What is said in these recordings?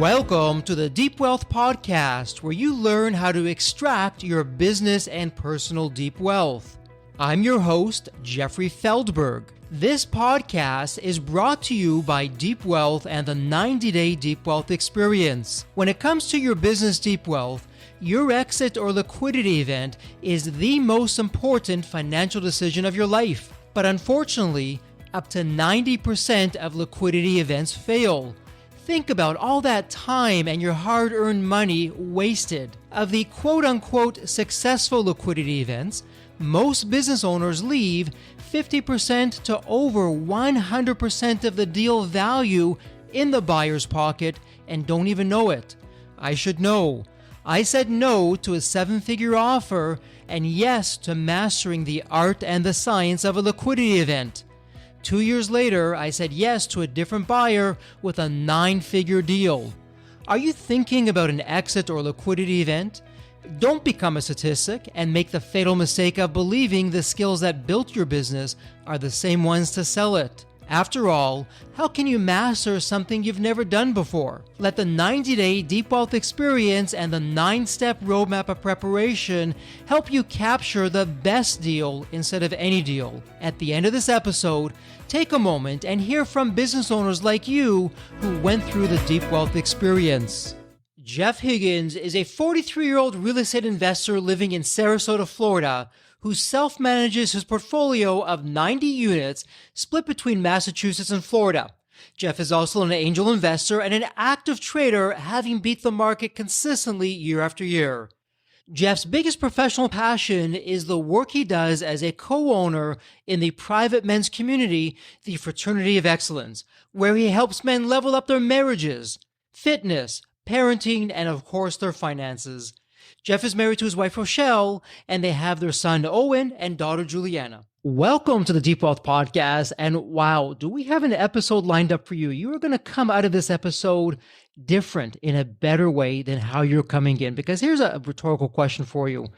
Welcome to the Deep Wealth Podcast, where you learn how to extract your business and personal deep wealth. I'm your host, Jeffrey Feldberg. This podcast is brought to you by Deep Wealth and the 90-Day Deep Wealth Experience. When it comes to your business deep wealth, your exit or liquidity event is the most important financial decision of your life. But unfortunately, up to 90% of liquidity events fail. Think about all that time and your hard-earned money wasted. Of the quote-unquote successful liquidity events, most business owners leave 50% to over 100% of the deal value in the buyer's pocket and don't even know it. I should know. I said no to a seven-figure offer and yes to mastering the art and the science of a liquidity event. 2 years later, I said yes to a different buyer with a 9-figure deal. Are you thinking about an exit or liquidity event? Don't become a statistic and make the fatal mistake of believing the skills that built your business are the same ones to sell it. After all, how can you master something you've never done before? Let the 90-Day Deep Wealth Experience and the 9-step roadmap of preparation help you capture the best deal instead of any deal. At the end of this episode, take a moment and hear from business owners like you who went through the Deep Wealth Experience. Jeff Higgins is a 43-year-old real estate investor living in Sarasota, Florida, who self-manages his portfolio of 90 units split between Massachusetts and Florida. Jeff is also an angel investor and an active trader, having beat the market consistently year after year. Jeff's biggest professional passion is the work he does as a co-owner in the private men's community, the Fraternity of Excellence, where he helps men level up their marriages, fitness, parenting, and of course their finances. Jeff is married to his wife Rochelle, and they have their son Owen and daughter Juliana. Welcome to the Deep Wealth Podcast, and wow, do we have an episode lined up for you? You are going to come out of this episode different in a better way than how you're coming in, because here's a rhetorical question for you.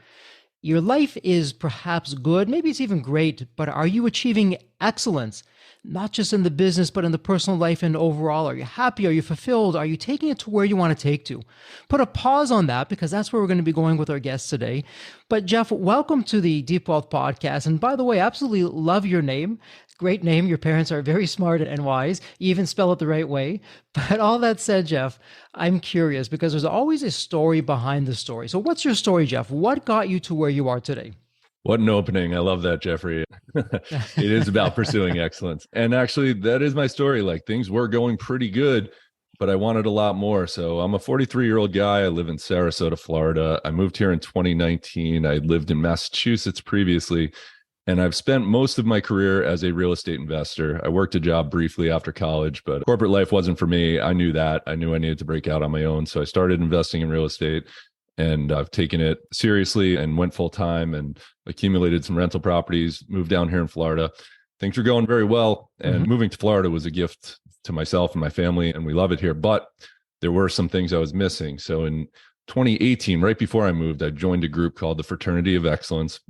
Your life is perhaps good, maybe it's even great, but are you achieving excellence? Not just in the business, but in the personal life and overall. Are you happy? Are you fulfilled? Are you taking it to where you want to take to? Put a pause on that because that's where we're going to be going with our guests today. But Jeff, welcome to the Deep Wealth Podcast. And by the way, I absolutely love your name. Great name. Your parents are very smart and wise. You even spell it the right way. But all that said, Jeff, I'm curious because there's always a story behind the story. So what's your story, Jeff? What got you to where you are today? What an opening. I love that, Jeffrey. It is about pursuing excellence. And actually, that is my story. Like, things were going pretty good, but I wanted a lot more. So I'm a 43-year-old guy. I live in Sarasota, Florida. I moved here in 2019. I lived in Massachusetts previously, and I've spent most of my career as a real estate investor. I worked a job briefly after college, but corporate life wasn't for me. I knew that. I knew I needed to break out on my own. So I started investing in real estate. And I've taken it seriously and went full time and accumulated some rental properties, moved down here in Florida. Things are going very well. And moving to Florida was a gift to myself and my family, and we love it here. But there were some things I was missing. So in 2018, right before I moved, I joined a group called the Fraternity of Excellence.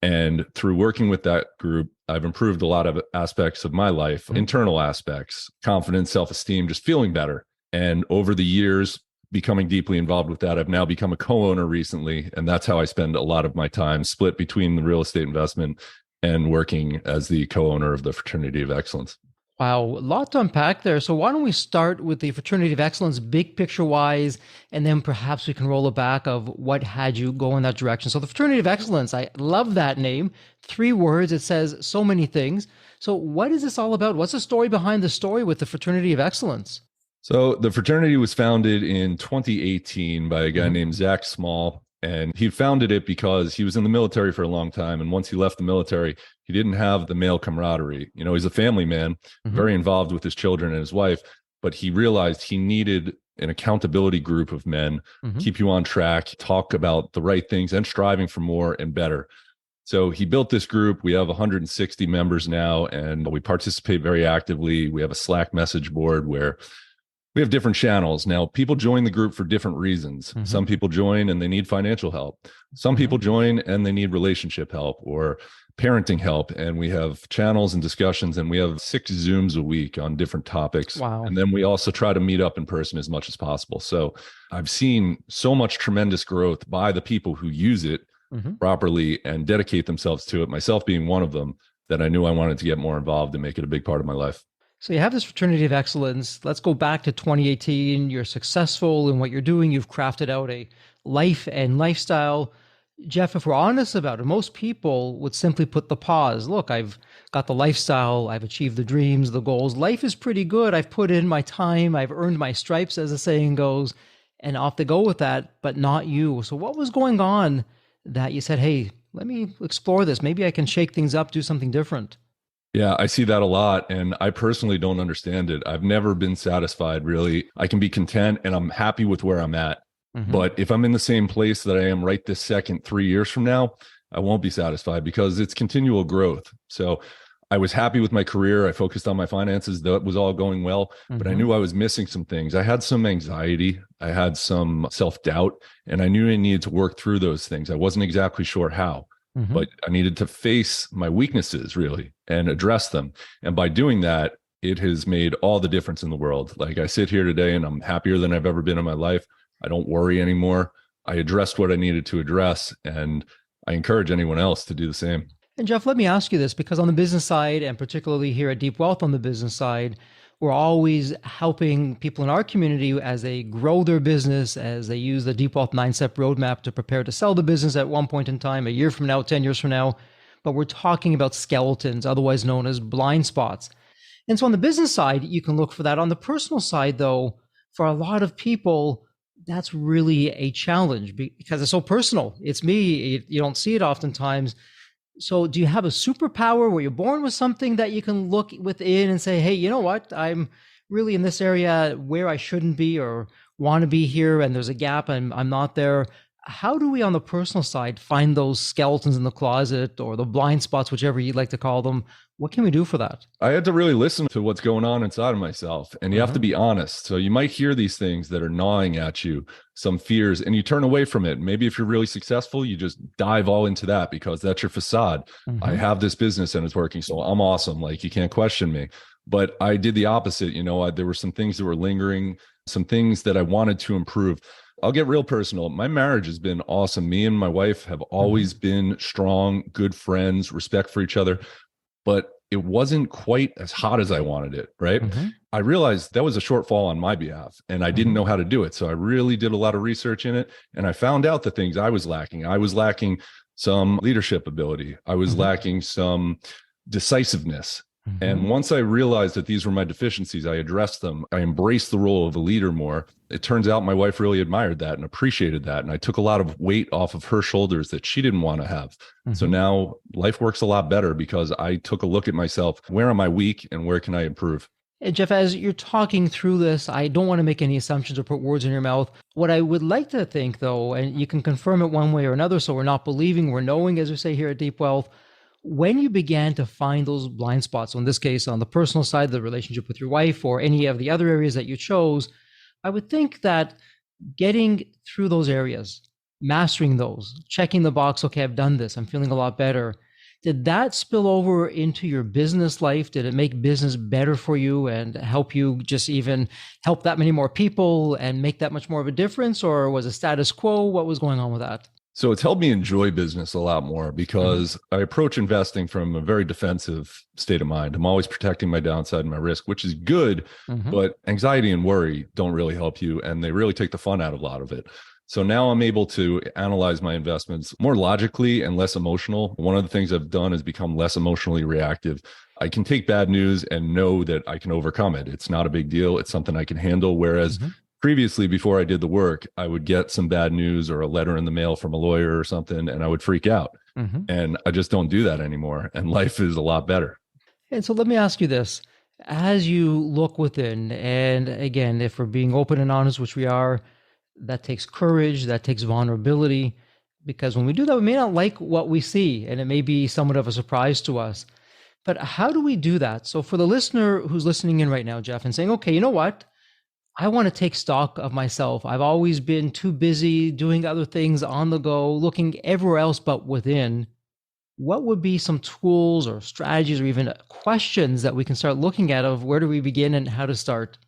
And through working with that group, I've improved a lot of aspects of my life, internal aspects, confidence, self-esteem, just feeling better. And over the years, becoming deeply involved with that, I've now become a co-owner recently, and that's how I spend a lot of my time, split between the real estate investment and working as the co-owner of the Fraternity of Excellence. Wow, a lot to unpack there. So why don't we start with the Fraternity of Excellence, big picture wise, and then perhaps we can roll it back of what had you go in that direction. So the Fraternity of Excellence, I love that name. 3 words, it says so many things. So what is this all about? What's the story behind the story with the Fraternity of Excellence? So the fraternity was founded in 2018 by a guy named Zach Small, and he founded it because he was in the military for a long time. And once he left the military, he didn't have the male camaraderie. You know, he's a family man, very involved with his children and his wife, but he realized he needed an accountability group of men, keep you on track, talk about the right things and striving for more and better. So he built this group. We have 160 members now, and we participate very actively. We have a Slack message board where we have different channels. Now, people join the group for different reasons. Some people join and they need financial help. Some people join and they need relationship help, or parenting help, and we have channels and discussions, and we have 6 Zooms a week on different topics. Wow. And then we also try to meet up in person as much as possible. So I've seen so much tremendous growth by the people who use it properly and dedicate themselves to it, myself being one of them, that I knew I wanted to get more involved and make it a big part of my life. So you have this fraternity of excellence. Let's go back to 2018. You're successful in what you're doing. You've crafted out a life and lifestyle. Jeff, if we're honest about it, most people would simply put the pause. Look, I've got the lifestyle. I've achieved the dreams, the goals. Life is pretty good. I've put in my time. I've earned my stripes, as the saying goes, and off they go with that, but not you. So what was going on that you said, hey, let me explore this. Maybe I can shake things up, do something different? Yeah, I see that a lot. And I personally don't understand it. I've never been satisfied, really. I can be content and I'm happy with where I'm at. But if I'm in the same place that I am right this second, 3 years from now, I won't be satisfied because it's continual growth. So I was happy with my career. I focused on my finances. That was all going well, but I knew I was missing some things. I had some anxiety. I had some self-doubt, and I knew I needed to work through those things. I wasn't exactly sure how, but I needed to face my weaknesses really and address them. And by doing that, it has made all the difference in the world. Like I sit here today and I'm happier than I've ever been in my life. I don't worry anymore. I addressed what I needed to address, and I encourage anyone else to do the same. And Jeff, let me ask you this, because on the business side, and particularly here at Deep Wealth on the business side, we're always helping people in our community as they grow their business, as they use the Deep Wealth 9-step roadmap to prepare to sell the business at one point in time, a year from now, 10 years from now. But we're talking about skeletons, otherwise known as blind spots. And so on the business side, you can look for that. On the personal side, though, for a lot of people, that's really a challenge because it's so personal. It's me. You don't see it oftentimes. So do you have a superpower where you're born with something that you can look within and say, hey, you know what? I'm really in this area where I shouldn't be or want to be here, and there's a gap and I'm not there. How do we on the personal side find those skeletons in the closet or the blind spots, whichever you'd like to call them? What can we do for that? I had to really listen to what's going on inside of myself, and you have to be honest. So you might hear these things that are gnawing at you, some fears, and you turn away from it. Maybe if you're really successful, you just dive all into that because that's your facade. I have this business and it's working, so I'm awesome. Like, you can't question me. But I did the opposite. There were some things that were lingering, some things that I wanted to improve. I'll get real personal. My marriage has been awesome. Me and my wife have always been strong, good friends, respect for each other, but it wasn't quite as hot as I wanted it, right? I realized that was a shortfall on my behalf, and I didn't know how to do it. So I really did a lot of research in it, and I found out the things I was lacking. I was lacking some leadership ability. I was lacking some decisiveness. And once I realized that these were my deficiencies, I addressed them. I embraced the role of a leader more. It turns out my wife really admired that and appreciated that. And I took a lot of weight off of her shoulders that she didn't want to have. So now life works a lot better because I took a look at myself. Where am I weak and where can I improve? And Jeff, as you're talking through this, I don't want to make any assumptions or put words in your mouth. What I would like to think, though, and you can confirm it one way or another, so we're not believing, we're knowing, as we say here at Deep Wealth, when you began to find those blind spots, so in this case, on the personal side, the relationship with your wife or any of the other areas that you chose, I would think that getting through those areas, mastering those, checking the box, okay, I've done this, I'm feeling a lot better. Did that spill over into your business life? Did it make business better for you and help you just even help that many more people and make that much more of a difference? Or was it status quo? What was going on with that? So it's helped me enjoy business a lot more because I approach investing from a very defensive state of mind. I'm always protecting my downside and my risk, which is good, but anxiety and worry don't really help you, and they really take the fun out of a lot of it. So now I'm able to analyze my investments more logically and less emotional. One of the things I've done is become less emotionally reactive. I can take bad news and know that I can overcome it. It's not a big deal. It's something I can handle. Whereas previously, before I did the work, I would get some bad news or a letter in the mail from a lawyer or something, and I would freak out. And I just don't do that anymore. And life is a lot better. And so let me ask you this. As you look within, and again, if we're being open and honest, which we are, that takes courage, that takes vulnerability, because when we do that, we may not like what we see, and it may be somewhat of a surprise to us. But how do we do that? So for the listener who's listening in right now, Jeff, and saying, okay, you know what? I want to take stock of myself. I've always been too busy doing other things on the go, looking everywhere else but within. what would be some tools or strategies or even questions that we can start looking at of where do we begin and how to start?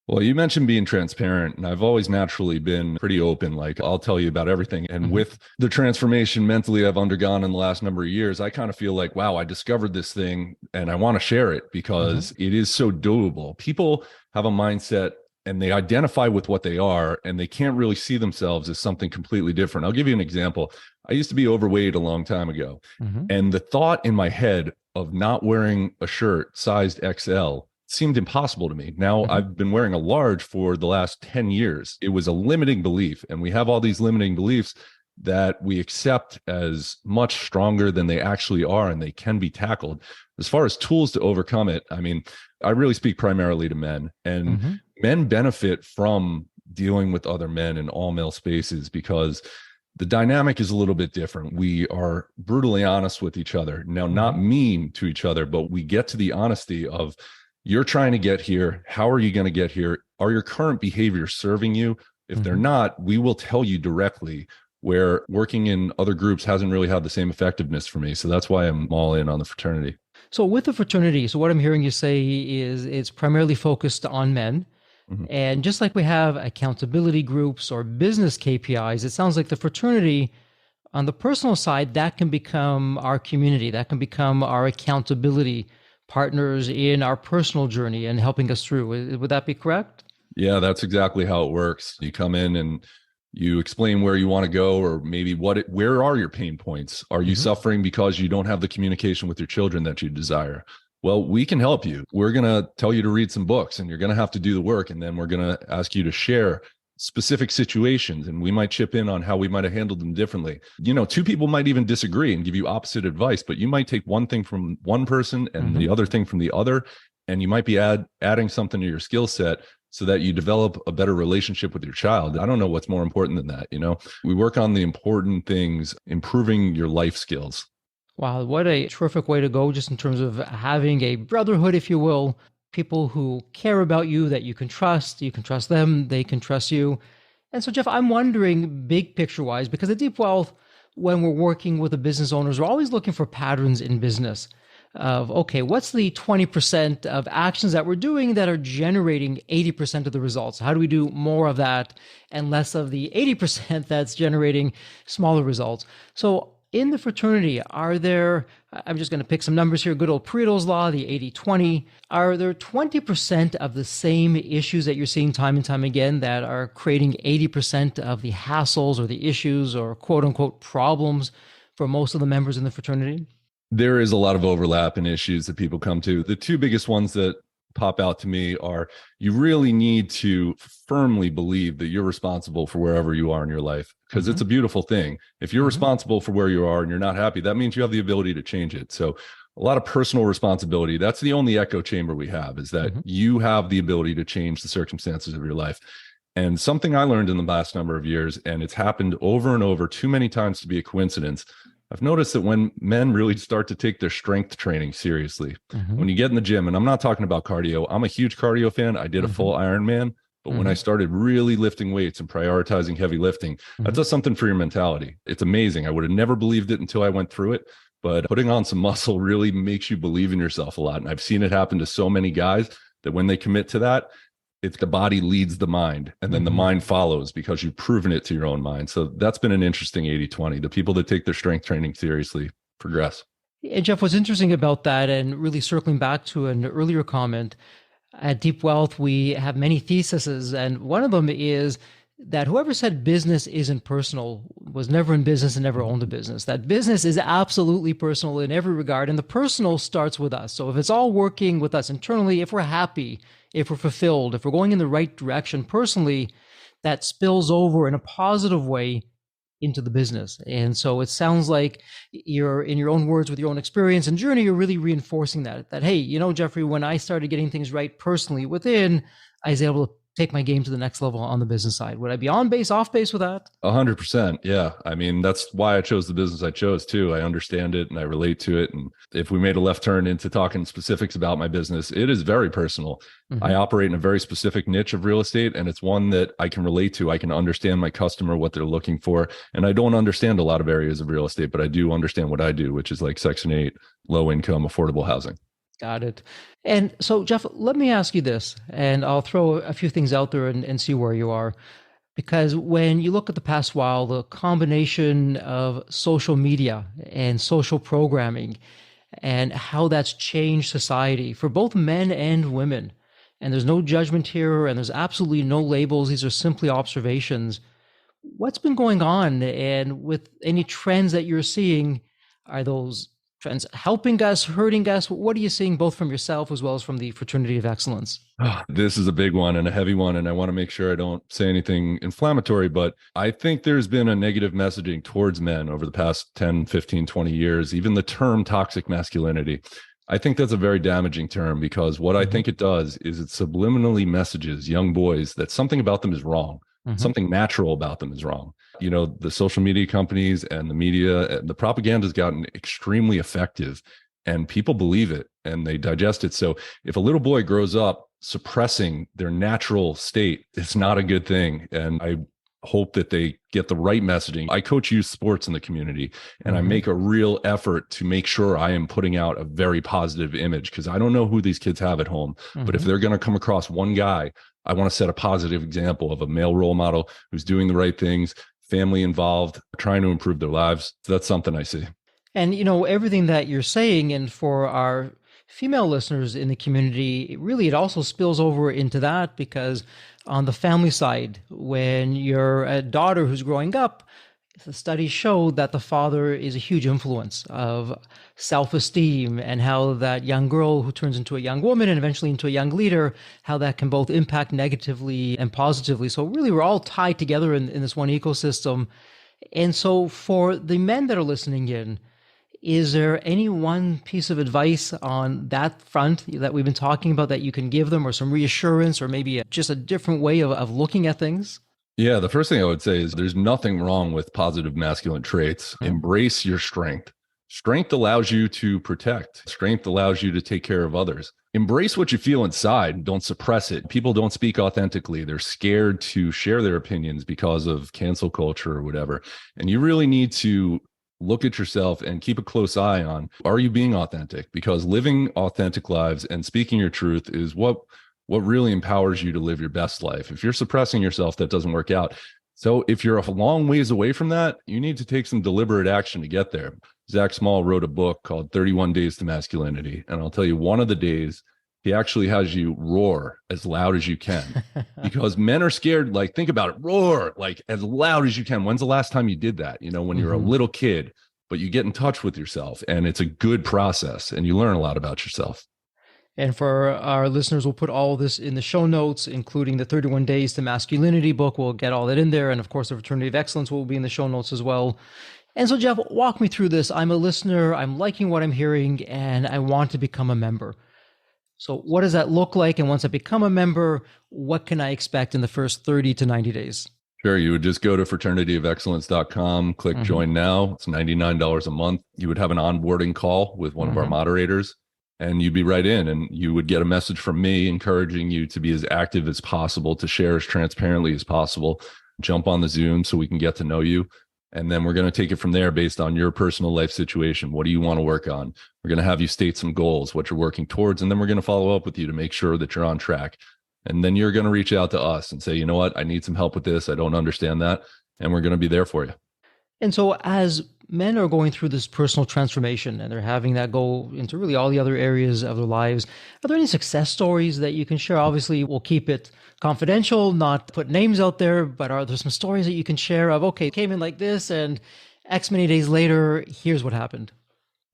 Well, you mentioned being transparent, and I've always naturally been pretty open. Like, I'll tell you about everything. And with the transformation mentally I've undergone in the last number of years, I kind of feel like, wow, I discovered this thing and I want to share it because it is so doable. People have a mindset and they identify with what they are, and they can't really see themselves as something completely different. I'll give you an example. I used to be overweight a long time ago, and the thought in my head of not wearing a shirt sized XL seemed impossible to me. Now I've been wearing a large for the last 10 years. It was a limiting belief. And we have all these limiting beliefs that we accept as much stronger than they actually are, and they can be tackled. As far as tools to overcome it, I mean, I really speak primarily to men, and men benefit from dealing with other men in all male spaces because the dynamic is a little bit different. We are brutally honest with each other. Now, not mean to each other, but we get to the honesty of, you're trying to get here. How are you going to get here? Are your current behaviors serving you? If they're not, we will tell you directly, where working in other groups hasn't really had the same effectiveness for me. So that's why I'm all in on the fraternity. So with the fraternity, so what I'm hearing you say is it's primarily focused on men. And just like we have accountability groups or business KPIs, it sounds like the fraternity on the personal side, that can become our community, that can become our accountability partners in our personal journey and helping us through. Would that be correct? Yeah, that's exactly how it works. You come in and you explain where you want to go, or maybe where are your pain points? Are you suffering because you don't have the communication with your children that you desire? Well, we can help you. We're going to tell you to read some books, and you're going to have to do the work. And then we're going to ask you to share specific situations, and we might chip in on how we might have handled them differently. You know, two people might even disagree and give you opposite advice, but you might take one thing from one person and the other thing from the other, and you might be adding something to your skill set so that you develop a better relationship with your child. I don't know what's more important than that. You know, we work on the important things, improving your life skills. Wow, what a terrific way to go, just in terms of having a brotherhood, if you will, people who care about you, that you can trust them, they can trust you. And so, Jeff, I'm wondering, big picture wise, because at Deep Wealth, when we're working with the business owners, we're always looking for patterns in business of, okay, what's the 20% of actions that we're doing that are generating 80% of the results? How do we do more of that and less of the 80% that's generating smaller results? So in the fraternity, are there, I'm just going to pick some numbers here, good old Pareto's law, the 80-20, are there 20% of the same issues that you're seeing time and time again that are creating 80% of the hassles or the issues or quote unquote problems for most of the members in the fraternity? There is a lot of overlap in issues that people come to. The two biggest ones that pop out to me are, you really need to firmly believe that you're responsible for wherever you are in your life, because it's a beautiful thing. If you're responsible for where you are and you're not happy, that means you have the ability to change it. So a lot of personal responsibility. That's the only echo chamber we have, is that you have the ability to change the circumstances of your life. And something I learned in the last number of years, and it's happened over and over too many times to be a coincidence, I've noticed that when men really start to take their strength training seriously, when you get in the gym, and I'm not talking about cardio, I'm a huge cardio fan. I did a full Ironman, but when I started really lifting weights and prioritizing heavy lifting, that does something for your mentality. It's amazing. I would have never believed it until I went through it, but putting on some muscle really makes you believe in yourself a lot. And I've seen it happen to so many guys that when they commit to that, if the body leads the mind, and then the mind follows because you've proven it to your own mind. So that's been an interesting 80-20. The people that take their strength training seriously progress. And Jeff, what's interesting about that, and really circling back to an earlier comment, at Deep Wealth, we have many theses, and one of them is that whoever said business isn't personal was never in business and never owned a business. That business is absolutely personal in every regard, and the personal starts with us. So if it's all working with us internally, if we're happy, if we're fulfilled, if we're going in the right direction personally, that spills over in a positive way into the business. And so it sounds like you're, in your own words, with your own experience and journey, you're really reinforcing that, hey, you know, Jeffrey, when I started getting things right personally within, I was able take my game to the next level on the business side? Would I be on base, off base with that? 100%. Yeah. I mean, that's why I chose the business I chose too. I understand it and I relate to it. And if we made a left turn into talking specifics about my business, it is very personal. I operate in a very specific niche of real estate, and it's one that I can relate to. I can understand my customer, what they're looking for. And I don't understand a lot of areas of real estate, but I do understand what I do, which is like Section 8, low income, affordable housing. Got it. And so, Jeff, let me ask you this, and I'll throw a few things out there and see where you are. Because when you look at the past while, the combination of social media and social programming and how that's changed society for both men and women, and there's no judgment here and there's absolutely no labels, these are simply observations. What's been going on, and with any trends that you're seeing, are those trends helping us, hurting us? What are you seeing both from yourself as well as from the Fraternity of Excellence? Oh, this is a big one and a heavy one, and I want to make sure I don't say anything inflammatory, but I think there's been a negative messaging towards men over the past 10, 15, 20 years, even the term toxic masculinity. I think that's a very damaging term, because what I think it does is it subliminally messages young boys that something about them is wrong. Something natural about them is wrong. You know, the social media companies and the media, the propaganda has gotten extremely effective, and people believe it and they digest it. So if a little boy grows up suppressing their natural state, it's not a good thing. And I hope that they get the right messaging. I coach youth sports in the community, and I make a real effort to make sure I am putting out a very positive image, because I don't know who these kids have at home. But if they're going to come across one guy, I want to set a positive example of a male role model who's doing the right things, family involved, trying to improve their lives. So that's something I see. And, you know, everything that you're saying, and for our female listeners in the community, it also spills over into that, because on the family side, when you're a daughter who's growing up, the studies show that the father is a huge influence of self-esteem, and how that young girl who turns into a young woman and eventually into a young leader, how that can both impact negatively and positively. So really, we're all tied together in this one ecosystem. And so for the men that are listening in, is there any one piece of advice on that front that we've been talking about that you can give them, or some reassurance, or maybe just a different way of looking at things? Yeah, the first thing I would say is there's nothing wrong with positive masculine traits. Embrace your strength. Strength allows you to protect. Strength allows you to take care of others. Embrace what you feel inside. Don't suppress it. People don't speak authentically. They're scared to share their opinions because of cancel culture or whatever. And you really need to look at yourself and keep a close eye on, are you being authentic? Because living authentic lives and speaking your truth is what really empowers you to live your best life. If you're suppressing yourself, that doesn't work out. So if you're a long ways away from that, you need to take some deliberate action to get there. Zach Small wrote a book called 31 Days to Masculinity. And I'll tell you, one of the days, he actually has you roar as loud as you can, because men are scared. Like, think about it, roar like as loud as you can. When's the last time you did that? You know, when you're a little kid, but you get in touch with yourself, and it's a good process, and you learn a lot about yourself. And for our listeners, we'll put all this in the show notes, including the 31 Days to Masculinity book. We'll get all that in there. And of course, the Fraternity of Excellence will be in the show notes as well. And so, Jeff, walk me through this. I'm a listener, I'm liking what I'm hearing, and I want to become a member. So what does that look like? And once I become a member, what can I expect in the first 30 to 90 days? Sure. You would just go to fraternityofexcellence.com, click join now. It's $99 a month. You would have an onboarding call with one of our moderators, and you'd be right in, and you would get a message from me encouraging you to be as active as possible, to share as transparently as possible. Jump on the Zoom so we can get to know you. And then we're going to take it from there based on your personal life situation. What do you want to work on? We're going to have you state some goals, what you're working towards, and then we're going to follow up with you to make sure that you're on track. And then you're going to reach out to us and say, you know what, I need some help with this. I don't understand that. And we're going to be there for you. And so as men are going through this personal transformation and they're having that go into really all the other areas of their lives, are there any success stories that you can share? Obviously, we'll keep it confidential, not put names out there, but are there some stories that you can share of, okay, it came in like this and X many days later, here's what happened?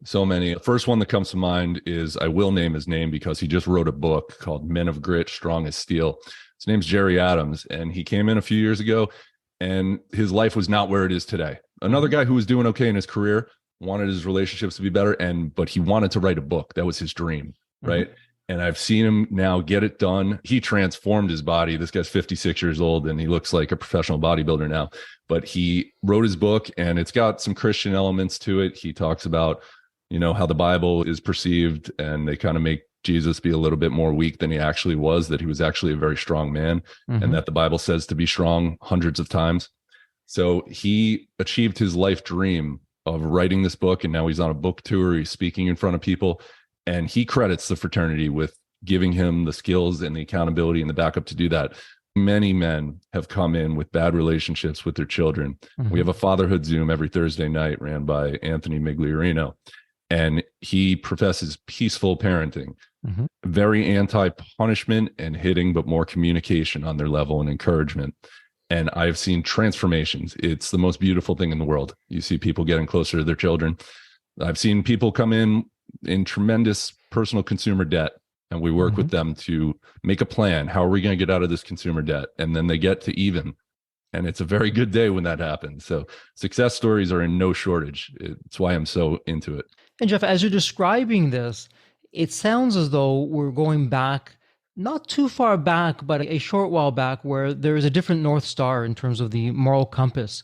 So many. The first one that comes to mind is, I will name his name because he just wrote a book called Men of Grit, Strong as Steel. His name's Jerry Adams, and he came in a few years ago, and his life was not where it is today. Another guy who was doing okay in his career, wanted his relationships to be better, but he wanted to write a book. That was his dream, right? And I've seen him now get it done. He transformed his body. This guy's 56 years old and he looks like a professional bodybuilder now. But he wrote his book and it's got some Christian elements to it. He talks about, how the Bible is perceived, and they kind of make Jesus be a little bit more weak than he actually was, that he was actually a very strong man, and that the Bible says to be strong hundreds of times. So he achieved his life dream of writing this book, and now he's on a book tour. He's speaking in front of people, and he credits the fraternity with giving him the skills and the accountability and the backup to do that. Many men have come in with bad relationships with their children. We have a fatherhood Zoom every Thursday night ran by Anthony Migliorino, and he professes peaceful parenting, very anti-punishment and hitting, but more communication on their level and encouragement. And I've seen transformations. It's the most beautiful thing in the world. You see people getting closer to their children. I've seen people come in tremendous personal consumer debt, and we work with them to make a plan. How are we going to get out of this consumer debt? And then they get to even. And it's a very good day when that happens. So success stories are in no shortage. It's why I'm so into it. And Jeff, as you're describing this, it sounds as though we're going back, not too far back, but a short while back, where there is a different North Star in terms of the moral compass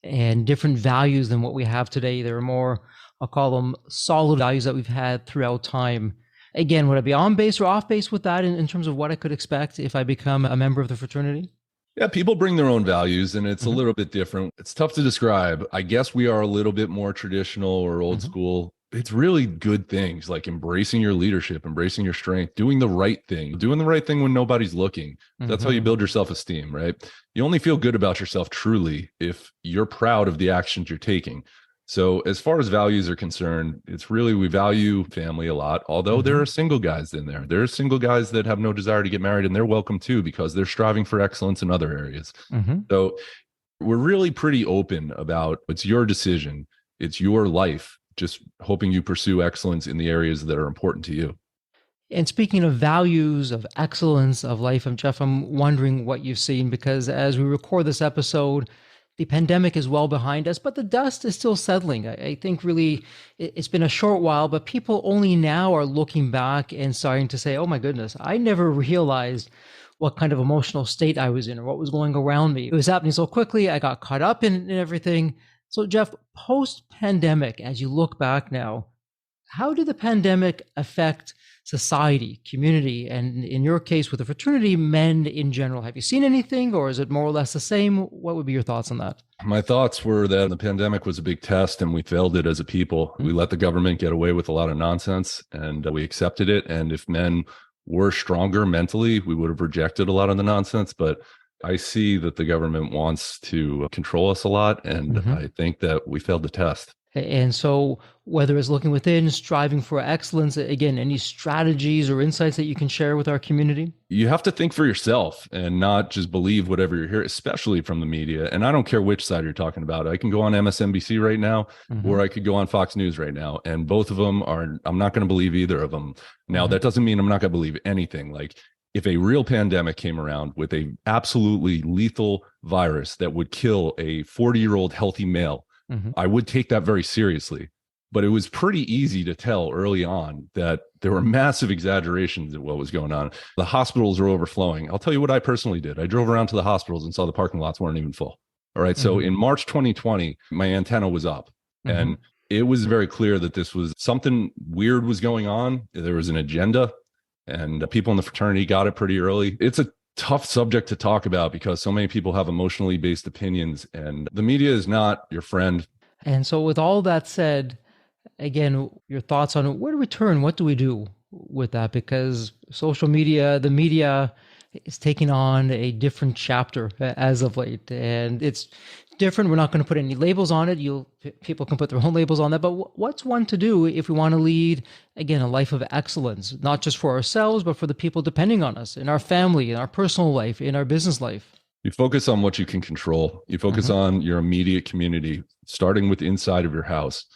and different values than what we have today. There are more, I'll call them solid values that we've had throughout time. Again, would I be on base or off base with that in terms of what I could expect if I become a member of the fraternity? Yeah, people bring their own values, and it's a little bit different. It's tough to describe. I guess we are a little bit more traditional or old school. It's really good things like embracing your leadership, embracing your strength, doing the right thing when nobody's looking. That's how you build your self-esteem, right? You only feel good about yourself truly if you're proud of the actions you're taking. So as far as values are concerned, it's really, we value family a lot, although there are single guys in there. There are single guys that have no desire to get married, and they're welcome too, because they're striving for excellence in other areas. So we're really pretty open about it's your decision. It's your life, just hoping you pursue excellence in the areas that are important to you. And speaking of values, of excellence, of life, Jeff, I'm wondering what you've seen, because as we record this episode, the pandemic is well behind us, but the dust is still settling. I think really it's been a short while, but people only now are looking back and starting to say, oh my goodness, I never realized what kind of emotional state I was in or what was going around me. It was happening so quickly. I got caught up in everything. So Jeff, post-pandemic, as you look back now, how did the pandemic affect society, community, and in your case with the fraternity, men in general? Have you seen anything, or is it more or less the same? What would be your thoughts on that? My thoughts were that the pandemic was a big test and we failed it as a people. We let the government get away with a lot of nonsense, and we accepted it. And if men were stronger mentally, we would have rejected a lot of the nonsense. But I see that the government wants to control us a lot, and I think that we failed the test. And so whether it's looking within, striving for excellence, again, any strategies or insights that you can share with our community? You have to think for yourself and not just believe whatever you hear, especially from the media. And I don't care which side you're talking about. I can go on MSNBC right now, or I could go on Fox News right now. And both of them are, I'm not going to believe either of them. Now, that doesn't mean I'm not going to believe anything. Like if a real pandemic came around with a absolutely lethal virus that would kill a 40-year-old healthy male, I would take that very seriously. But it was pretty easy to tell early on that there were massive exaggerations of what was going on. The hospitals are overflowing. I'll tell you what I personally did. I drove around to the hospitals and saw the parking lots weren't even full. All right. So in March 2020, my antenna was up, and it was very clear that this was something weird was going on. There was an agenda, and people in the fraternity got it pretty early. It's a tough subject to talk about because so many people have emotionally based opinions, and the media is not your friend. And so with all that said, again, your thoughts on where do we turn? What do we do with that? Because social media, the media is taking on a different chapter as of late, and it's different. We're not going to put any labels on it. People can put their own labels on that, but what's one to do if we want to lead, again, a life of excellence, not just for ourselves, but for the people depending on us in our family, in our personal life, in our business life? You focus on what you can control. You focus on your immediate community, starting with inside of your house.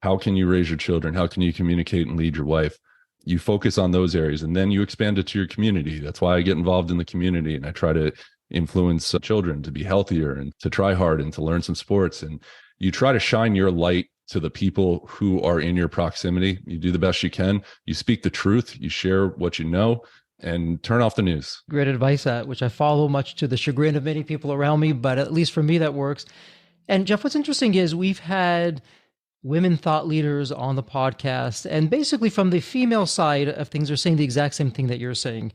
How can you raise your children? How can you communicate and lead your wife? You focus on those areas, and then you expand it to your community. That's why I get involved in the community, and I try to influence children to be healthier and to try hard and to learn some sports. And you try to shine your light to the people who are in your proximity. You do the best you can. You speak the truth. You share what you know, and turn off the news. Great advice, which I follow much to the chagrin of many people around me, but at least for me, that works. And Jeff, what's interesting is we've had women thought leaders on the podcast, and basically from the female side of things, are saying the exact same thing that you're saying.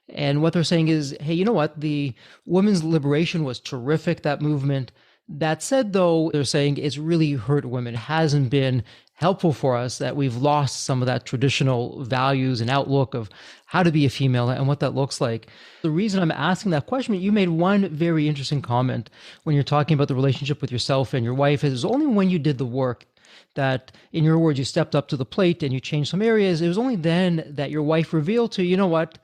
And what they're saying is, hey, you know what? The women's liberation was terrific, that movement. That said, though, they're saying it's really hurt women. It hasn't been helpful for us, that we've lost some of that traditional values and outlook of how to be a female and what that looks like. The reason I'm asking that question, you made one very interesting comment when you're talking about the relationship with yourself and your wife. It was only when you did the work that, in your words, you stepped up to the plate and you changed some areas. It was only then that your wife revealed to you, you know what?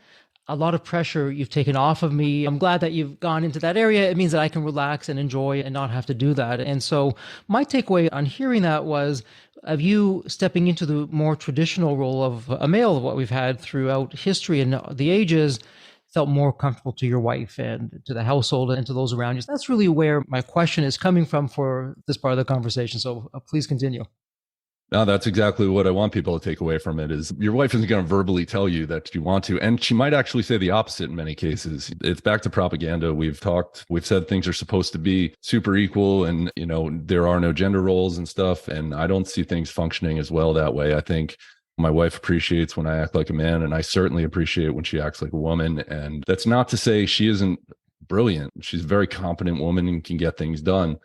A lot of pressure you've taken off of me. I'm glad that you've gone into that area. It means that I can relax and enjoy and not have to do that. And so my takeaway on hearing that was of you stepping into the more traditional role of a male, of what we've had throughout history and the ages, felt more comfortable to your wife and to the household and to those around you. That's really where my question is coming from for this part of the conversation. So please continue. No, that's exactly what I want people to take away from it is your wife isn't going to verbally tell you that you want to. And she might actually say the opposite in many cases. It's back to propaganda. We've said things are supposed to be super equal and, there are no gender roles and stuff. And I don't see things functioning as well that way. I think my wife appreciates when I act like a man, and I certainly appreciate when she acts like a woman. And that's not to say she isn't brilliant. She's a very competent woman and can get things done.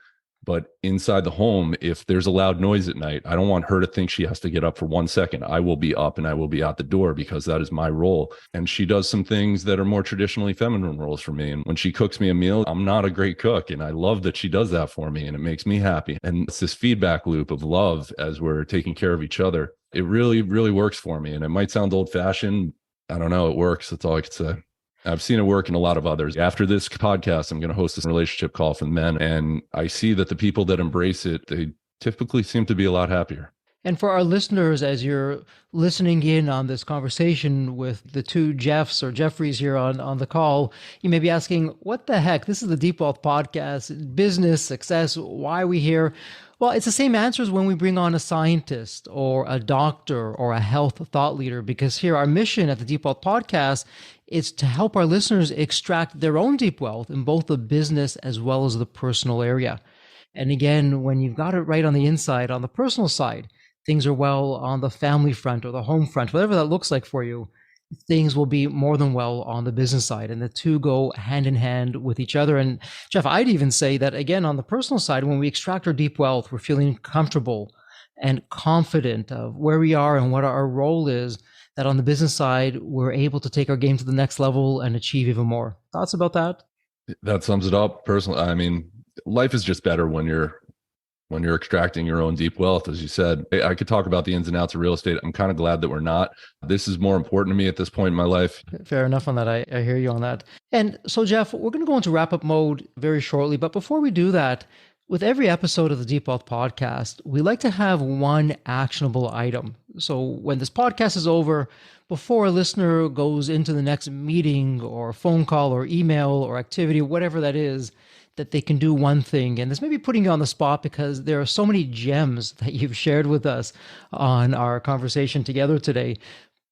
But inside the home, if there's a loud noise at night, I don't want her to think she has to get up for 1 second. I will be up and I will be out the door because that is my role. And she does some things that are more traditionally feminine roles for me. And when she cooks me a meal, I'm not a great cook. And I love that she does that for me and it makes me happy. And it's this feedback loop of love as we're taking care of each other. It really, really works for me. And it might sound old fashioned. I don't know. It works. That's all I could say. I've seen it work in a lot of others. After this podcast, I'm going to host this relationship call for men. And I see that the people that embrace it, they typically seem to be a lot happier. And for our listeners, as you're listening in on this conversation with the two Jeffs or Jeffreys here on the call, you may be asking, what the heck? This is the Deep Wealth Podcast, business, success. Why are we here? Well, it's the same answer as when we bring on a scientist or a doctor or a health thought leader, because here our mission at the Deep Wealth Podcast is to help our listeners extract their own deep wealth in both the business as well as the personal area. And again, when you've got it right on the inside, on the personal side, things are well on the family front or the home front, whatever that looks like for you, things will be more than well on the business side. And the two go hand in hand with each other. And Jeff, I'd even say that, again, on the personal side, when we extract our deep wealth, we're feeling comfortable and confident of where we are and what our role is, that on the business side, we're able to take our game to the next level and achieve even more. Thoughts about that? That sums it up personally. I mean, life is just better when you're extracting your own deep wealth, as you said. I could talk about the ins and outs of real estate. I'm kind of glad that we're not. This is more important to me at this point in my life. Fair enough on that. I hear you on that. And so, Jeff, we're going to go into wrap-up mode very shortly. But before we do that, with every episode of the Deep Wealth Podcast, we like to have one actionable item. So when this podcast is over, before a listener goes into the next meeting or phone call or email or activity, whatever that is, that they can do one thing. And this may be putting you on the spot because there are so many gems that you've shared with us on our conversation together today.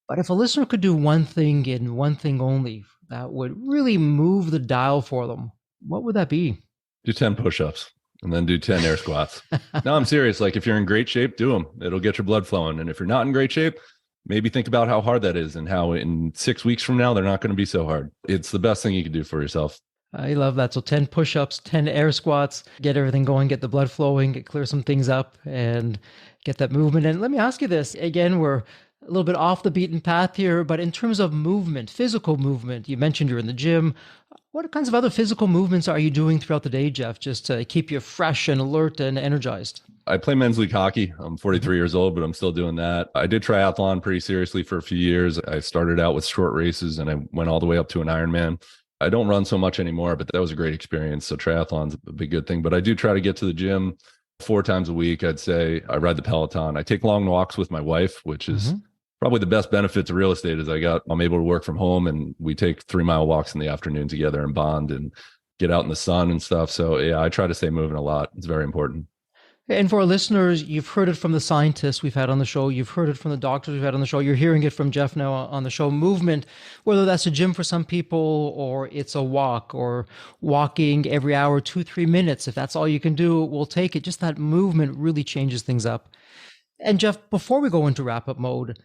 But if a listener could do one thing and one thing only that would really move the dial for them, what would that be? Do 10 push-ups and then do 10 air squats. No, I'm serious. Like if you're in great shape, do them. It'll get your blood flowing. And if you're not in great shape, maybe think about how hard that is and how in 6 weeks from now, they're not going to be so hard. It's the best thing you can do for yourself. I love that. So 10 push-ups, 10 air squats, get everything going, get the blood flowing, clear some things up and get that movement. And let me ask you this. Again, we're a little bit off the beaten path here, but in terms of movement, physical movement, you mentioned you're in the gym. What kinds of other physical movements are you doing throughout the day, Jeff, just to keep you fresh and alert and energized? I play men's league hockey. I'm 43 years old, but I'm still doing that. I did triathlon pretty seriously for a few years. I started out with short races and I went all the way up to an Ironman. I don't run so much anymore, but that was a great experience. So triathlon's a big good thing, but I do try to get to the gym 4 times a week. I'd say I ride the Peloton. I take long walks with my wife, which is probably the best benefit to real estate is I'm able to work from home and we take 3-mile walks in the afternoon together and bond and get out in the sun and stuff. So yeah, I try to stay moving a lot. It's very important. And for our listeners, you've heard it from the scientists we've had on the show. You've heard it from the doctors we've had on the show. You're hearing it from Jeff now on the show. Movement, whether that's a gym for some people or it's a walk or walking every hour, 2, 3 minutes. If that's all you can do, we'll take it. Just that movement really changes things up. And Jeff, before we go into wrap up mode,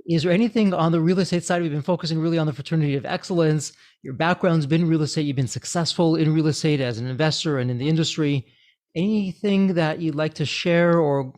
is there anything on the real estate side? We've been focusing really on the fraternity of excellence. Your background's been real estate. You've been successful in real estate as an investor and in the industry. Anything that you'd like to share or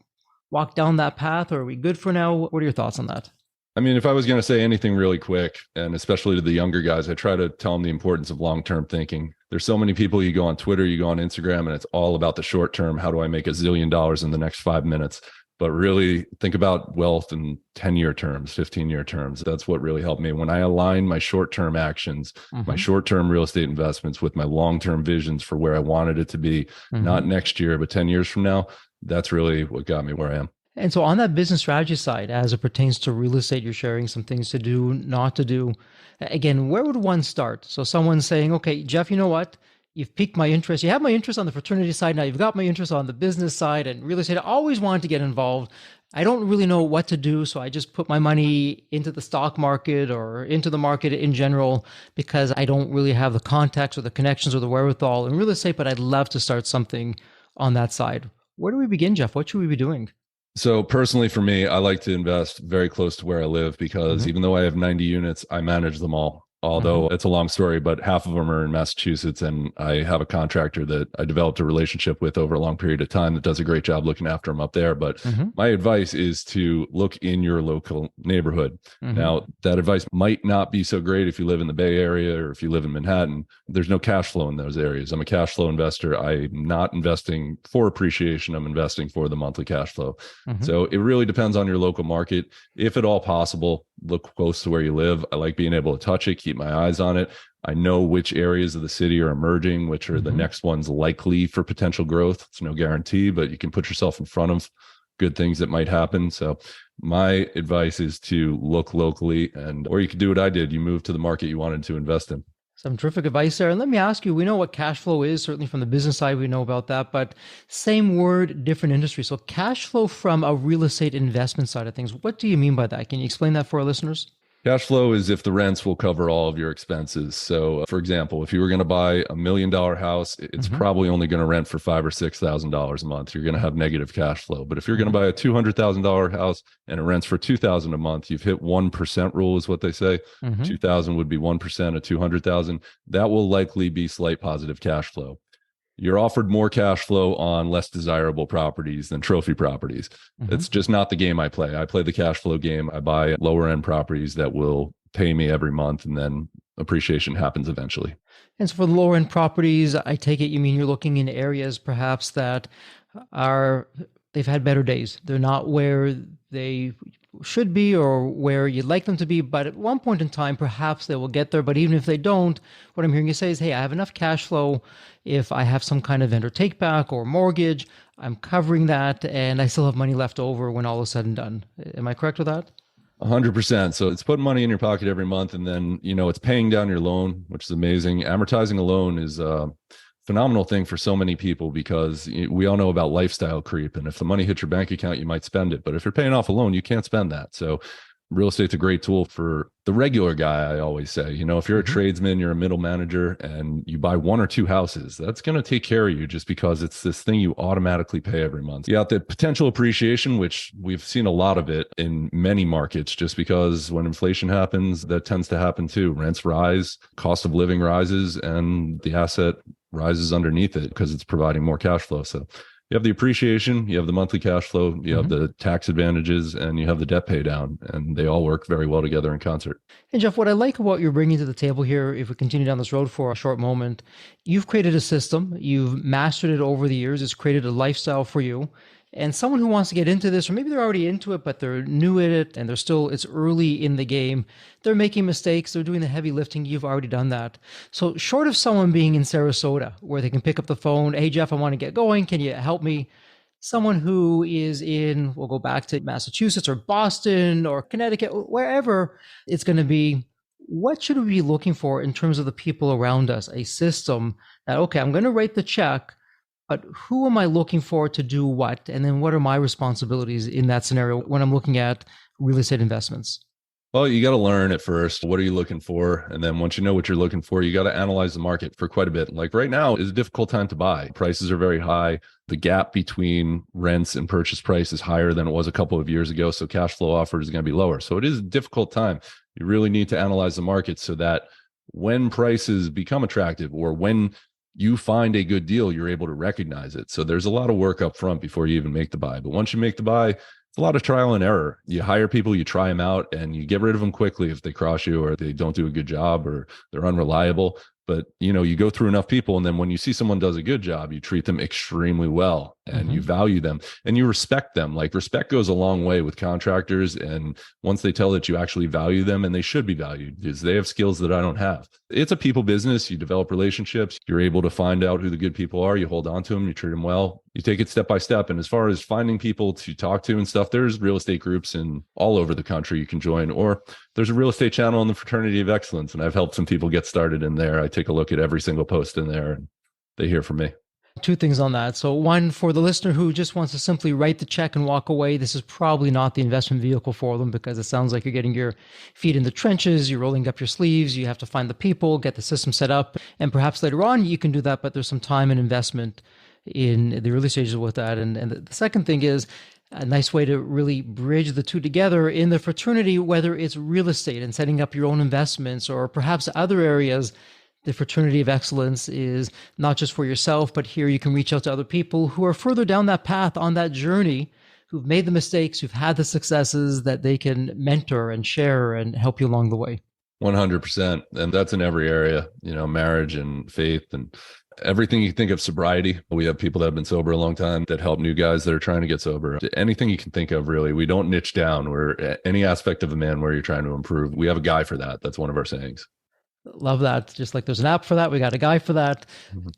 walk down that path? Or are we good for now? What are your thoughts on that? I mean, if I was going to say anything really quick, and especially to the younger guys, I try to tell them the importance of long-term thinking. There's so many people, you go on Twitter, you go on Instagram, and it's all about the short term. How do I make $1 zillion in the next 5 minutes? But really think about wealth in 10-year terms, 15-year terms. That's what really helped me. When I align my short-term actions, my short-term real estate investments with my long-term visions for where I wanted it to be, not next year, but 10 years from now, that's really what got me where I am. And so on that business strategy side, as it pertains to real estate, you're sharing some things to do, not to do. Again, where would one start? So someone's saying, okay, Jeff, you know what? You've piqued my interest. You have my interest on the fraternity side. Now you've got my interest on the business side and real estate. I always wanted to get involved. I don't really know what to do. So I just put my money into the stock market or into the market in general because I don't really have the contacts or the connections or the wherewithal in real estate, but I'd love to start something on that side. Where do we begin, Jeff? What should we be doing? So personally for me, I like to invest very close to where I live because even though I have 90 units, I manage them all. Although it's a long story, but half of them are in Massachusetts, and I have a contractor that I developed a relationship with over a long period of time that does a great job looking after them up there. But my advice is to look in your local neighborhood. Now, that advice might not be so great if you live in the Bay Area or if you live in Manhattan. There's no cash flow in those areas. I'm a cash flow investor. I'm not investing for appreciation. I'm investing for the monthly cash flow. So it really depends on your local market. If at all possible, look close to where you live. I like being able to touch it, keep my eyes on it. I know which areas of the city are emerging, which are the next ones likely for potential growth. It's no guarantee, but you can put yourself in front of good things that might happen. So my advice is to look locally, or you could do what I did. You move to the market you wanted to invest in. Some terrific advice there. And let me ask you, we know what cash flow is, certainly from the business side, we know about that, but same word, different industry. So cash flow from a real estate investment side of things, what do you mean by that? Can you explain that for our listeners? Cash flow is if the rents will cover all of your expenses. So, for example, if you were going to buy $1 million house, it's probably only going to rent for $5,000 or $6,000 a month. You're going to have negative cash flow. But if you're going to buy a $200,000 house and it rents for $2,000 a month, you've hit 1% rule, is what they say. 2,000 would be 1% of 200,000. That will likely be slight positive cash flow. You're offered more cash flow on less desirable properties than trophy properties. It's just not the game I play. I play the cash flow game. I buy lower end properties that will pay me every month, and then appreciation happens eventually. And so for the lower end properties, I take it you mean you're looking in areas perhaps that they've had better days. They're not where they should be or where you'd like them to be, but at one point in time, perhaps they will get there. But even if they don't, what I'm hearing you say is, hey, I have enough cash flow. If I have some kind of vendor take back or mortgage, I'm covering that and I still have money left over when all is said and done. Am I correct with that? 100%. So it's putting money in your pocket every month, and then, it's paying down your loan, which is amazing. Amortizing a loan is phenomenal thing for so many people because we all know about lifestyle creep. And if the money hits your bank account, you might spend it. But if you're paying off a loan, you can't spend that. So real estate's a great tool for the regular guy. I always say, if you're a tradesman, you're a middle manager and you buy 1 or 2 houses, that's going to take care of you just because it's this thing you automatically pay every month. You got the potential appreciation, which we've seen a lot of it in many markets, just because when inflation happens, that tends to happen too. Rents rise, cost of living rises, and the asset rises underneath it because it's providing more cash flow. So you have the appreciation, you have the monthly cash flow, you have the tax advantages, and you have the debt pay down, and they all work very well together in concert. And Jeff, what I like what you're bringing to the table here, if we continue down this road for a short moment, you've created a system, you've mastered it over the years, it's created a lifestyle for you. And someone who wants to get into this, or maybe they're already into it, but they're new at it and it's early in the game. They're making mistakes. They're doing the heavy lifting. You've already done that. So short of someone being in Sarasota where they can pick up the phone, hey, Jeff, I want to get going. Can you help me? Someone who is we'll go back to Massachusetts or Boston or Connecticut, wherever it's going to be. What should we be looking for in terms of the people around us? A system that, okay, I'm going to write the check. but who am I looking for to do what? And then what are my responsibilities in that scenario when I'm looking at real estate investments? Well, you got to learn at first. What are you looking for? And then once you know what you're looking for, you got to analyze the market for quite a bit. Like right now is a difficult time to buy. Prices are very high. The gap between rents and purchase price is higher than it was a couple of years ago. So cash flow offers is going to be lower. So it is a difficult time. You really need to analyze the market so that when prices become attractive or when you find a good deal, you're able to recognize it. So there's a lot of work up front before you even make the buy. But once you make the buy, it's a lot of trial and error. You hire people, you try them out, and you get rid of them quickly if they cross you or they don't do a good job or they're unreliable. But you go through enough people, and then when you see someone does a good job, you treat them extremely well and you value them and you respect them. Like respect goes a long way with contractors. And once they tell that you actually value them, and they should be valued because they have skills that I don't have. It's a people business. You develop relationships. You're able to find out who the good people are. You hold on to them. You treat them well. You take it step by step. And as far as finding people to talk to and stuff, there's real estate groups in all over the country you can join, or there's a real estate channel in the Fraternity of Excellence. And I've helped some people get started in there. I take a look at every single post in there and they hear from me. Two things on that. So one, for the listener who just wants to simply write the check and walk away, this is probably not the investment vehicle for them, because it sounds like you're getting your feet in the trenches, you're rolling up your sleeves, you have to find the people, get the system set up, and perhaps later on you can do that, but there's some time and investment in the early stages with that. And the second thing is a nice way to really bridge the two together in the fraternity, whether it's real estate and setting up your own investments or perhaps other areas. The Fraternity of Excellence is not just for yourself, but here you can reach out to other people who are further down that path on that journey, who've made the mistakes, who've had the successes, that they can mentor and share and help you along the way. 100%. And that's in every area, marriage and faith and everything you think of. Sobriety. We have people that have been sober a long time that help new guys that are trying to get sober. Anything you can think of, really. We don't niche down. We're any aspect of a man where you're trying to improve. We have a guy for that. That's one of our sayings. Love that. Just like there's an app for that, we got a guy for that.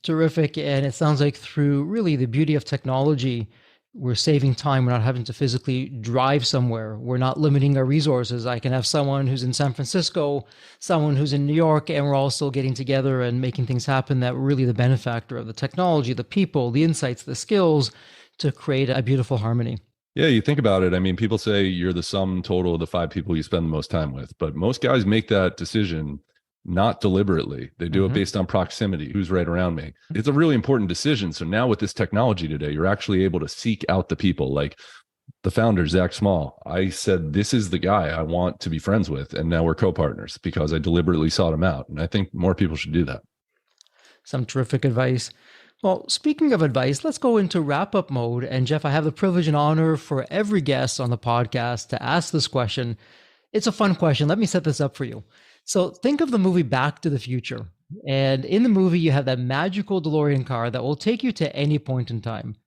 Terrific. And it sounds like through really the beauty of technology, we're saving time. We're not having to physically drive somewhere. We're not limiting our resources. I can have someone who's in San Francisco, someone who's in New York, and we're all still getting together and making things happen. That really the benefactor of the technology, the people, the insights, the skills to create a beautiful harmony. Yeah, you think about it. I mean, people say you're the sum total of the 5 people you spend the most time with, but most guys make that decision not deliberately. They do it based on proximity. Who's right around me? It's a really important decision. So now with this technology today, you're actually able to seek out the people. Like the founder, Zach Small, I said, this is the guy I want to be friends with. And now we're co-partners because I deliberately sought him out. And I think more people should do that. Some terrific advice. Well, speaking of advice, let's go into wrap-up mode. And Jeff, I have the privilege and honor for every guest on the podcast to ask this question. It's a fun question. Let me set this up for you. So think of the movie Back to the Future. And in the movie, you have that magical DeLorean car that will take you to any point in time.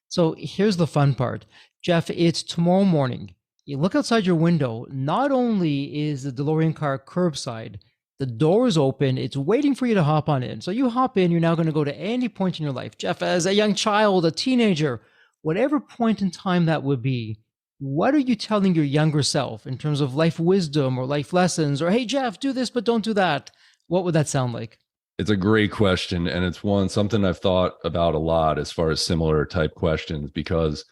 So here's the fun part. Jeff, it's tomorrow morning. You look outside your window. Not only is the DeLorean car curbside, the door is open. It's waiting for you to hop on in. So you hop in. You're now going to go to any point in your life. Jeff, as a young child, a teenager, whatever point in time that would be, what are you telling your younger self in terms of life wisdom or life lessons? Or, hey, Jeff, do this, but don't do that. What would that sound like? It's a great question. And it's something I've thought about a lot as far as similar type questions, because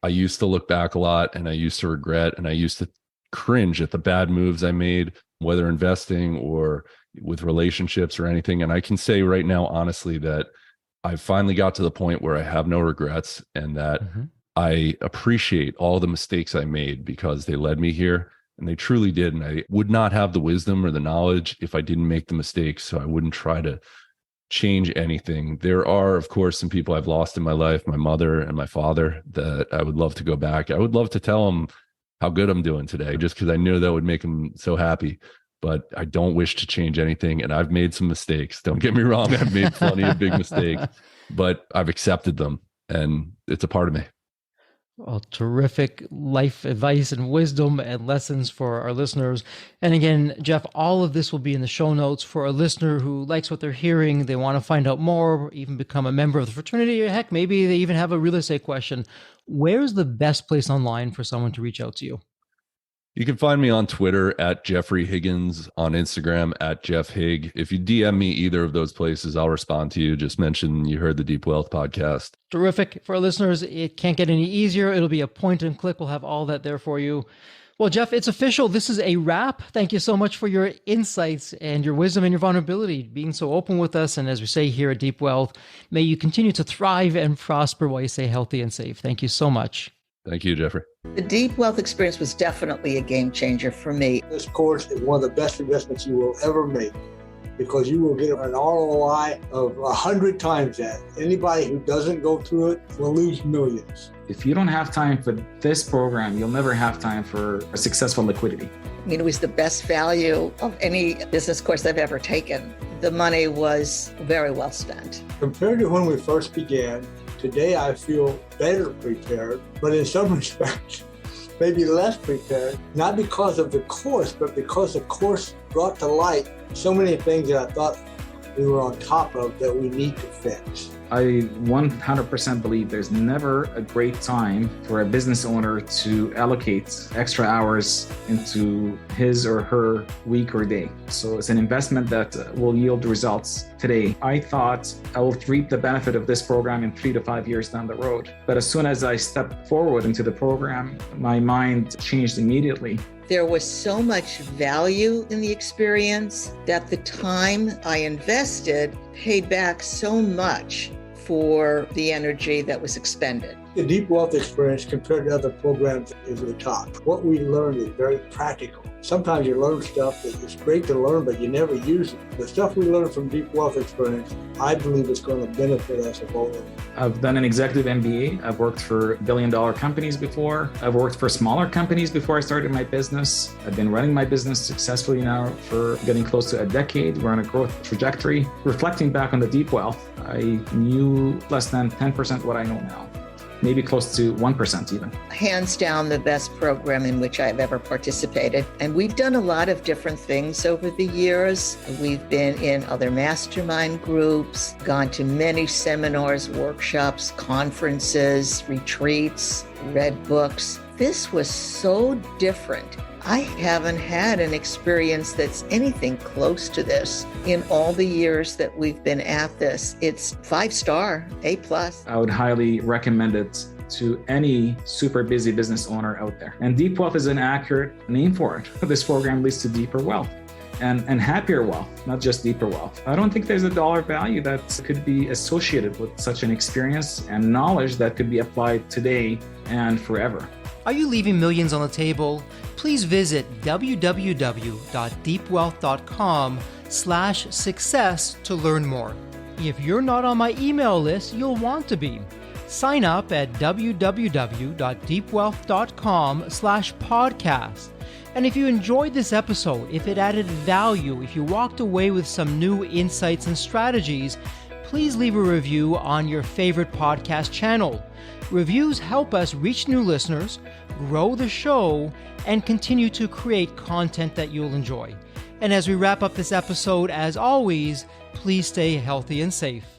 I used to look back a lot and I used to regret and I used to cringe at the bad moves I made, whether investing or with relationships or anything. And I can say right now, honestly, that I finally got to the point where I have no regrets and that I appreciate all the mistakes I made because they led me here, and they truly did. And I would not have the wisdom or the knowledge if I didn't make the mistakes. So I wouldn't try to change anything. There are, of course, some people I've lost in my life, my mother and my father, that I would love to go back. I would love to tell them how good I'm doing today, just because I knew that would make them so happy. But I don't wish to change anything. And I've made some mistakes. Don't get me wrong. I've made plenty of big mistakes, but I've accepted them and it's a part of me. Well, terrific life advice and wisdom and lessons for our listeners. And again, Jeff, all of this will be in the show notes for a listener who likes what they're hearing. They want to find out more, even become a member of the fraternity. Heck, maybe they even have a real estate question. Where's the best place online for someone to reach out to you? You can find me on Twitter at Jeffrey Higgins, on Instagram at Jeff Hig. If you DM me either of those places, I'll respond to you. Just mention you heard the Deep Wealth podcast. Terrific. For our listeners, it can't get any easier. It'll be a point and click. We'll have all that there for you. Well, Jeff, it's official. This is a wrap. Thank you so much for your insights and your wisdom and your vulnerability, being so open with us. And as we say here at Deep Wealth, may you continue to thrive and prosper while you stay healthy and safe. Thank you so much. Thank you, Jeffrey. The Deep Wealth experience was definitely a game changer for me. This course is one of the best investments you will ever make because you will get an ROI of 100 times that. Anybody who doesn't go through it will lose millions. If you don't have time for this program, you'll never have time for a successful liquidity. I mean, it was the best value of any business course I've ever taken. The money was very well spent. Compared to when we first began, today I feel better prepared, but in some respects, maybe less prepared, not because of the course, but because the course brought to light so many things that I thought we were on top of that we need to fix. I 100% believe there's never a great time for a business owner to allocate extra hours into his or her week or day. So it's an investment that will yield results today. I thought I will reap the benefit of this program in 3 to 5 years down the road. But as soon as I stepped forward into the program, my mind changed immediately. There was so much value in the experience that the time I invested paid back so much for the energy that was expended. The Deep Wealth experience compared to other programs is the top. What we learned is very practical. Sometimes you learn stuff that is great to learn, but you never use it. The stuff we learned from Deep Wealth experience, I believe is going to benefit us both. I've done an executive MBA. I've worked for billion-dollar companies before. I've worked for smaller companies before I started my business. I've been running my business successfully now for getting close to a decade. We're on a growth trajectory. Reflecting back on the Deep Wealth, I knew less than 10% what I know now. Maybe close to 1% even. Hands down the best program in which I've ever participated. And we've done a lot of different things over the years. We've been in other mastermind groups, gone to many seminars, workshops, conferences, retreats, read books. This was so different. I haven't had an experience that's anything close to this in all the years that we've been at this. It's 5-star, A+. I would highly recommend it to any super busy business owner out there. And Deep Wealth is an accurate name for it. This program leads to deeper wealth and happier wealth, not just deeper wealth. I don't think there's a dollar value that could be associated with such an experience and knowledge that could be applied today and forever. Are you leaving millions on the table? Please visit www.deepwealth.com/success to learn more. If you're not on my email list, you'll want to be. Sign up at www.deepwealth.com/podcast. And if you enjoyed this episode, if it added value, if you walked away with some new insights and strategies, please leave a review on your favorite podcast channel. Reviews help us reach new listeners, grow the show, and continue to create content that you'll enjoy. And as we wrap up this episode, as always, please stay healthy and safe.